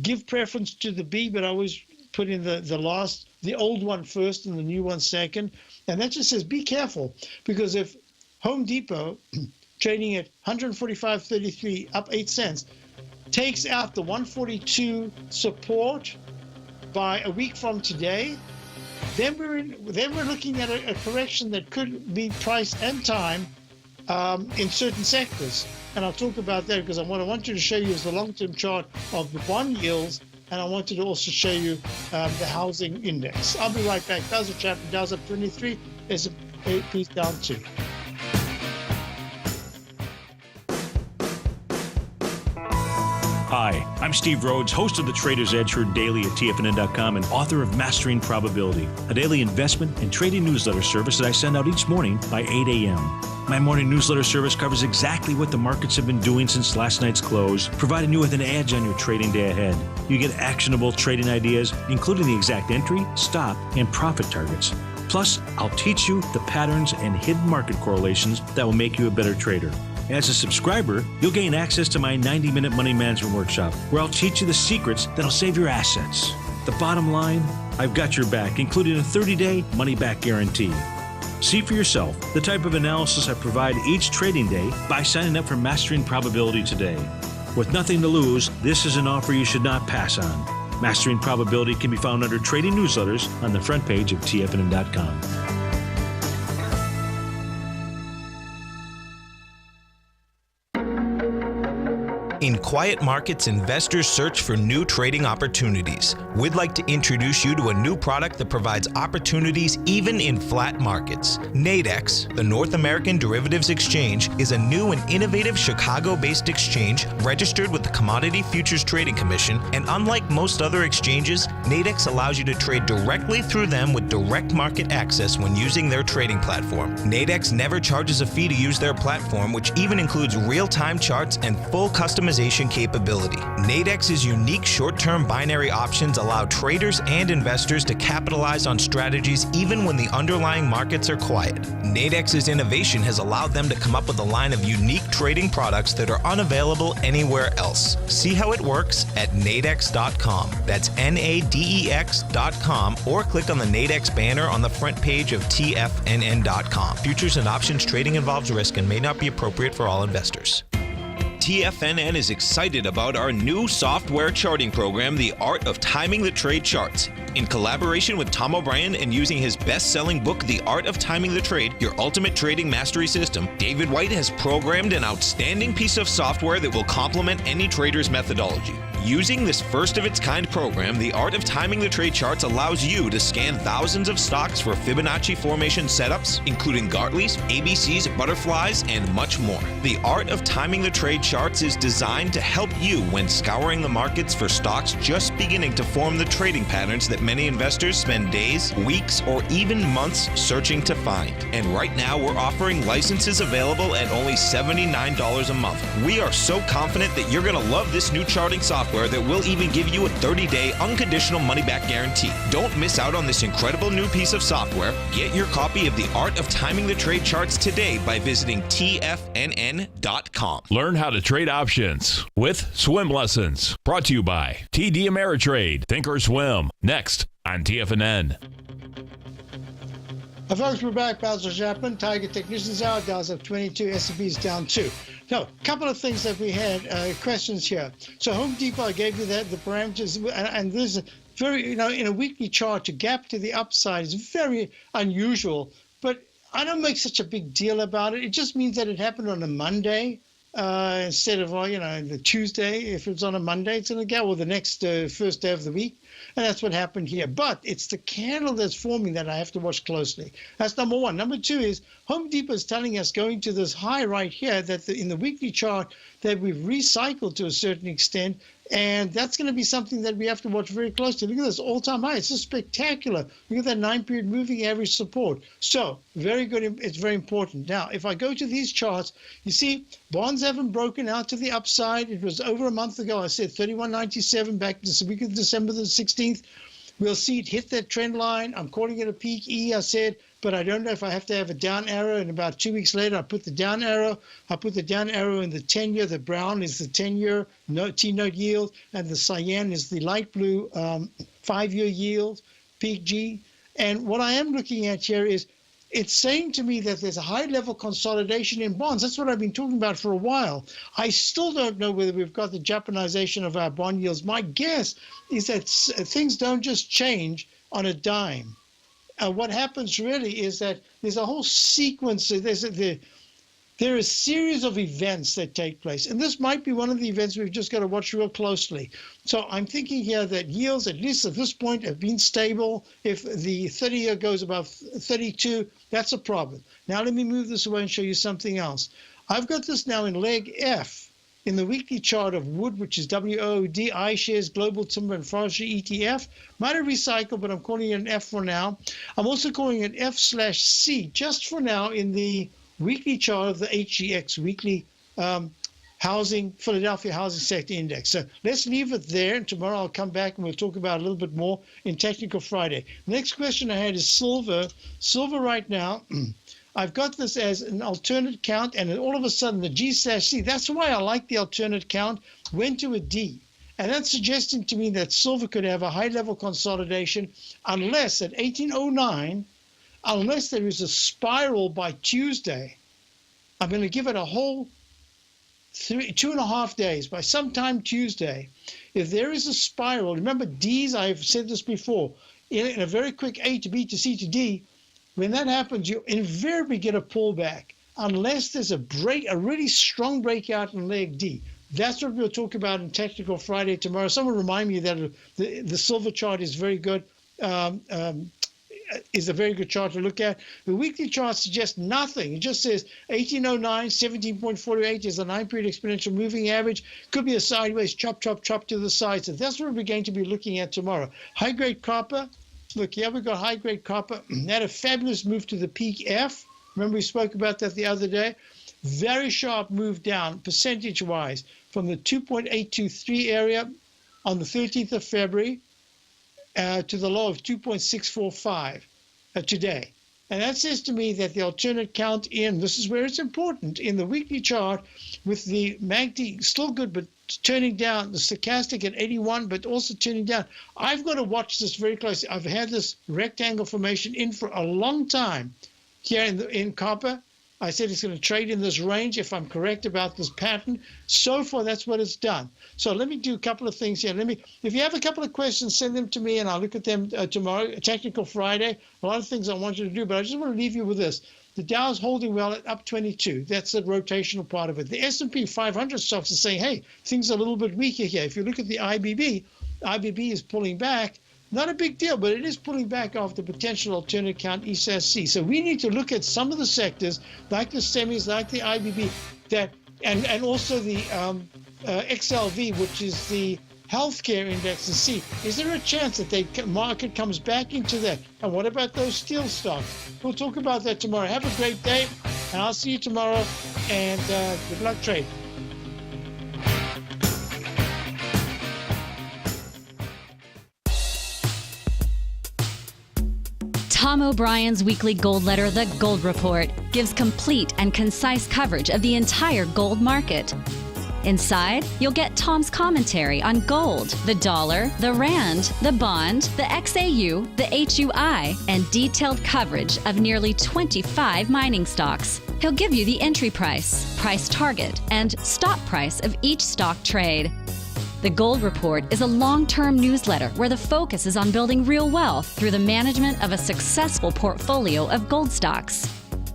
[SPEAKER 2] give preference to the B, but I always put in the old one first and the new one second. And that just says be careful, because if Home Depot, trading at 145.33, up 8 cents, takes out the 142 support by a week from today. Then we're looking at a correction that could be price and time in certain sectors. And I'll talk about that because what I wanted to show you is the long-term chart of the bond yields, and I wanted to also show you the housing index. I'll be right back. Basil Chapman, Dow's up 23, S&P's down 2.
[SPEAKER 7] Hi, I'm Steve Rhodes, host of the Trader's Edge, heard daily at TFNN.com and author of Mastering Probability, a daily investment and trading newsletter service that I send out each morning by 8 a.m. My morning newsletter service covers exactly what the markets have been doing since last night's close, providing you with an edge on your trading day ahead. You get actionable trading ideas, including the exact entry, stop, and profit targets. Plus, I'll teach you the patterns and hidden market correlations that will make you a better trader. As a subscriber, you'll gain access to my 90-minute money management workshop, where I'll teach you the secrets that'll save your assets. The bottom line, I've got your back, including a 30-day money-back guarantee. See for yourself the type of analysis I provide each trading day by signing up for Mastering Probability today. With nothing to lose, this is an offer you should not pass on. Mastering Probability can be found under Trading Newsletters on the front page of TFNN.com.
[SPEAKER 4] In quiet markets, investors search for new trading opportunities. We'd like to introduce you to a new product that provides opportunities even in flat markets. Nadex, the North American Derivatives Exchange, is a new and innovative Chicago-based exchange registered with the Commodity Futures Trading Commission, and unlike most other exchanges, Nadex allows you to trade directly through them with direct market access when using their trading platform. Nadex never charges a fee to use their platform, which even includes real-time charts and full customization capability. Nadex's unique short-term binary options allow traders and investors to capitalize on strategies even when the underlying markets are quiet. Nadex's innovation has allowed them to come up with a line of unique trading products that are unavailable anywhere else. See how it works at nadex.com. That's NADEX.com, or click on the Nadex banner on the front page of TFNN.com. Futures and options trading involves risk and may not be appropriate for all investors. TFNN is excited about our new software charting program, The Art of Timing the Trade Charts. In collaboration with Tom O'Brien and using his best-selling book, The Art of Timing the Trade, Your Ultimate Trading Mastery System, David White has programmed an outstanding piece of software that will complement any trader's methodology. Using this first-of-its-kind program, The Art of Timing the Trade Charts allows you to scan thousands of stocks for Fibonacci formation setups, including Gartley's, ABC's, butterflies, and much more. The Art of Timing the Trade Charts is designed to help you when scouring the markets for stocks just beginning to form the trading patterns that many investors spend days, weeks, or even months searching to find. And right now, we're offering licenses available at only $79 a month. We are so confident that you're going to love this new charting software that will even give you a 30-day unconditional money-back guarantee. Don't miss out on this incredible new piece of software. Get your copy of The Art of Timing the Trade Charts today by visiting TFNN.com.
[SPEAKER 1] Learn how to trade options with swim lessons. Brought to you by TD Ameritrade. Think or swim. Next on TFNN.
[SPEAKER 2] Folks, we're back. Basil Chapman, Tiger Technicians Hour. Dow's up 22, S&P's down 2. So, a couple of things that we had, questions here. So, Home Depot, I gave you that, the parameters, and this is very, in a weekly chart, a gap to the upside is very unusual, but I don't make such a big deal about it. It just means that it happened on a Monday instead of, the Tuesday. If it's on a Monday, it's going to go, or the next first day of the week. And that's what happened here. But it's the candle that's forming that I have to watch closely. That's number one. Number two is Home Depot is telling us going to this high right here that in the weekly chart that we've recycled to a certain extent. And that's going to be something that we have to watch very closely. Look at this all-time high. It's just spectacular. Look at that 9-period moving average support. So very good. It's very important. Now, if I go to these charts, you see bonds haven't broken out to the upside. It was over a month ago. I said 31.97 back this week of December the 16th. We'll see it hit that trend line. I'm calling it a peak E, I said, but I don't know if I have to have a down arrow. And about 2 weeks later, I put the down arrow. I put the down arrow in the 10-year. The brown is the 10-year T-note yield, and the cyan is the light blue 5-year yield, peak G. And what I am looking at here is it's saying to me that there's a high-level consolidation in bonds. That's what I've been talking about for a while. I still don't know whether we've got the Japanization of our bond yields. My guess is that things don't just change on a dime. What happens really is that there's a whole sequence. There are a series of events that take place, and this might be one of the events we've just got to watch real closely. So I'm thinking here that yields, at least at this point, have been stable. If the 30-year goes above 32, that's a problem. Now let me move this away and show you something else. I've got this now in leg F in the weekly chart of wood, which is WOOD, iShares Global Timber and Forestry ETF. Might have recycled, but I'm calling it an F for now. I'm also calling it F/C just for now in the weekly chart of the HGX weekly Philadelphia Housing Sector Index. So let's leave it there, and tomorrow I'll come back and we'll talk about it a little bit more in Technical Friday. Next question I had is silver. Silver right now, I've got this as an alternate count, and all of a sudden the G/C, that's why I like the alternate count, went to a D. And that's suggesting to me that silver could have a high-level consolidation unless at 1809, unless there is a spiral by Tuesday. I'm going to give it a whole 2.5 days. By sometime Tuesday, if there is a spiral, remember D's, I've said this before, in a very quick A to B to C to D, when that happens, you invariably get a pullback unless there's a really strong breakout in leg D. That's what we'll talk about in Technical Friday tomorrow. Someone remind me that the silver chart is very good. Is a very good chart to look at. The weekly chart suggests nothing. It just says 1809, 17.48 is a 9-period exponential moving average. Could be a sideways chop to the side. So that's what we're going to be looking at tomorrow. High-grade copper. Look, here we've got high-grade copper. Had a fabulous move to the peak F. Remember we spoke about that the other day. Very sharp move down, percentage-wise, from the 2.823 area on the 13th of February to the low of 2.645 today. And that says to me that the alternate count this is where it's important, in the weekly chart with the MACD still good, but turning down, the stochastic at 81, but also turning down. I've got to watch this very closely. I've had this rectangle formation in for a long time here in copper. I said it's going to trade in this range if I'm correct about this pattern. So far, that's what it's done. So let me do a couple of things here. If you have a couple of questions, send them to me and I'll look at them tomorrow, Technical Friday. A lot of things I want you to do, but I just want to leave you with this. The Dow is holding well at up 22. That's the rotational part of it. The S&P 500 stocks are saying, hey, things are a little bit weaker here. If you look at the IBB is pulling back. Not a big deal, but it is pulling back off the potential alternate count E/C. So we need to look at some of the sectors, like the semis, like the IBB, and also the XLV, which is the healthcare index, and see, is there a chance that the market comes back into that? And what about those steel stocks? We'll talk about that tomorrow. Have a great day, and I'll see you tomorrow, and good luck trading.
[SPEAKER 6] Tom O'Brien's weekly gold letter, The Gold Report, gives complete and concise coverage of the entire gold market. Inside, you'll get Tom's commentary on gold, the dollar, the rand, the bond, the XAU, the HUI, and detailed coverage of nearly 25 mining stocks. He'll give you the entry price, price target, and stop price of each stock trade. The Gold Report is a long-term newsletter where the focus is on building real wealth through the management of a successful portfolio of gold stocks.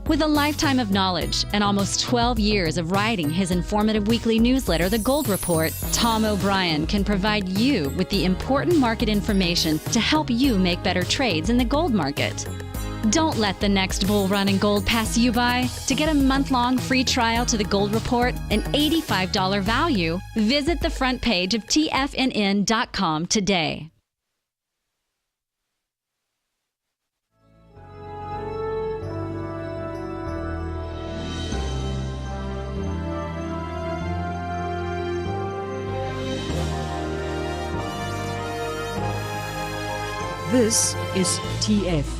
[SPEAKER 6] With a lifetime of knowledge and almost 12 years of writing his informative weekly newsletter, The Gold Report, Tom O'Brien can provide you with the important market information to help you make better trades in the gold market. Don't let the next bull run in gold pass you by. To get a month-long free trial to The Gold Report, an $85 value, visit the front page of TFNN.com today.
[SPEAKER 8] This is TFNN.